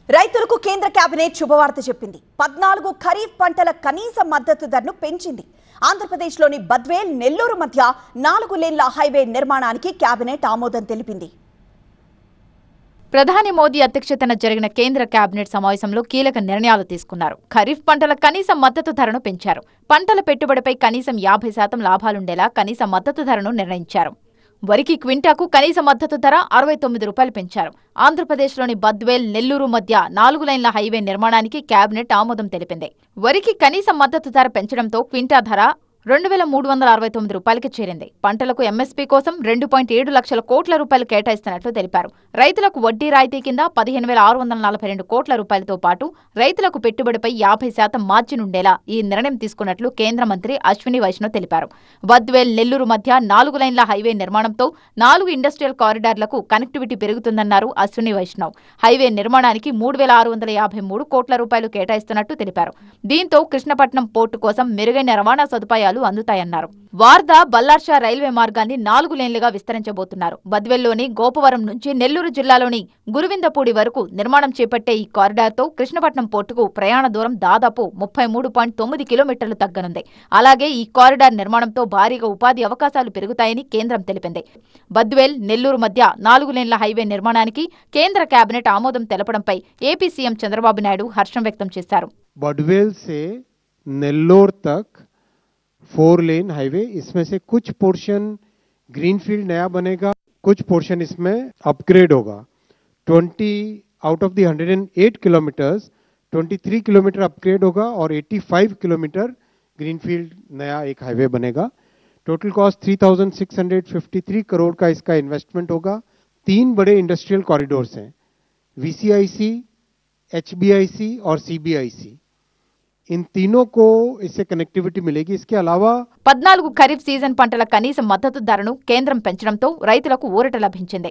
రైతులకు కేంద్ర కేబినెట్ శుభవార్త చెప్పింది. 14 ఖరీఫ్ పంటల కనీస మద్దతు ధరను పెంచింది. ఆంధ్రప్రదేశ్లోని బద్వేల్, నెల్లూరు మధ్య 4 లేన్ల హైవే నిర్మాణానికి కేబినెట్ ఆమోదం తెలిపింది. ప్రధాని మోదీ అధ్యక్షతన జరిగిన కేంద్ర కేబినెట్ సమావేశంలో కీలక నిర్ణయాలు తీసుకున్నారు. ఖరీఫ్ పంటల కనీస మద్దతు ధరను పెంచారు. పంటల పెట్టుబడిపై కనీసం 50% లాభాలుండేలా కనీస మద్దతు ధరను నిర్ణయించారు. వరికి క్వింటాకు కనీస మద్దతు ధర 69 రూపాయలు పెంచారు. ఆంధ్రప్రదేశ్లోని బద్వేల్, నెల్లూరు మధ్య 4 లైన్ల హైవే నిర్మాణానికి కేబినెట్ ఆమోదం తెలిపింది. వరికి కనీస మద్దతు ధర పెంచడంతో క్వింటా ధర 2369 రూపాయలకి చేరింది. పంటలకు ఎంఎస్పీ కోసం 2.7 లక్షల కోట్ల రూపాయలు కేటాయిస్తున్నట్లు తెలిపారు. రైతులకు వడ్డీ రాయితీ కింద 15,642 కోట్ల రూపాయలతో పాటు రైతులకు పెట్టుబడిపై 50% మార్జిన్ ఉండేలా ఈ నిర్ణయం తీసుకున్నట్లు కేంద్ర మంత్రి అశ్విని వైష్ణవ్ తెలిపారు. బద్వేల్, నెల్లూరు మధ్య 4 లైన్ల హైవే నిర్మాణంతో 4 ఇండస్ట్రియల్ కారిడార్లకు కనెక్టివిటీ పెరుగుతుందన్నారు అశ్విని వైష్ణవ్. హైవే నిర్మాణానికి 3,653 కోట్ల రూపాయలు కేటాయిస్తున్నట్టు తెలిపారు. దీంతో కృష్ణపట్నం పోర్టు కోసం మెరుగైన రవాణా సదుపాయాలు అందుతాయన్నారు. వార్దా, బల్లార్షా రైల్వే మార్గాన్ని 4 లేన్లుగా విస్తరించబోతున్నారు. బద్వేల్లోని గోపవరం నుంచి నెల్లూరు జిల్లాలోని గురువిందపూడి వరకు నిర్మాణం చేపట్టే ఈ కారిడార్తో కృష్ణపట్నం పోర్టుకు ప్రయాణ దూరం దాదాపు 33.9 కిలోమీటర్లు తగ్గనుంది. అలాగే ఈ కారిడార్ నిర్మాణంతో భారీగా ఉపాధి అవకాశాలు పెరుగుతాయని కేంద్రం తెలిపింది. బద్వేల్, నెల్లూరు మధ్య 4 లేన్ల హైవే నిర్మాణానికి కేంద్ర కేబినెట్ ఆమోదం తెలపడంపై ఏపీ సీఎం చంద్రబాబు నాయుడు హర్షం వ్యక్తం చేశారు. बडवेल से नेल्लोर तक 4 लेन हाईवे, इसमें से कुछ पोर्शन ग्रीनफील्ड नया बनेगा, कुछ पोर्शन इसमें अपग्रेड होगा. 20 out of the 108 kilometres 23 kilometre upgrade होगा और 85 किलोमीटर ग्रीनफील्ड नया एक हाईवे बनेगा. टोटल कॉस्ट 3,653 करोड़ का इसका इन्वेस्टमेंट होगा. 3 बड़े इंडस्ट्रियल कॉरिडोर्स हैं, वीसीआईसी, एचबीआईसी और सीबीआईसी. इन तीनों को इससे कनेक्टिविटी मिलेगी. इसके अलावा 14 ఖరీఫ్ సీజన్ పంటల కనీస మద్దతు ధరను కేంద్రం పెంచడంతో రైతులకు ఊరట లభించింది.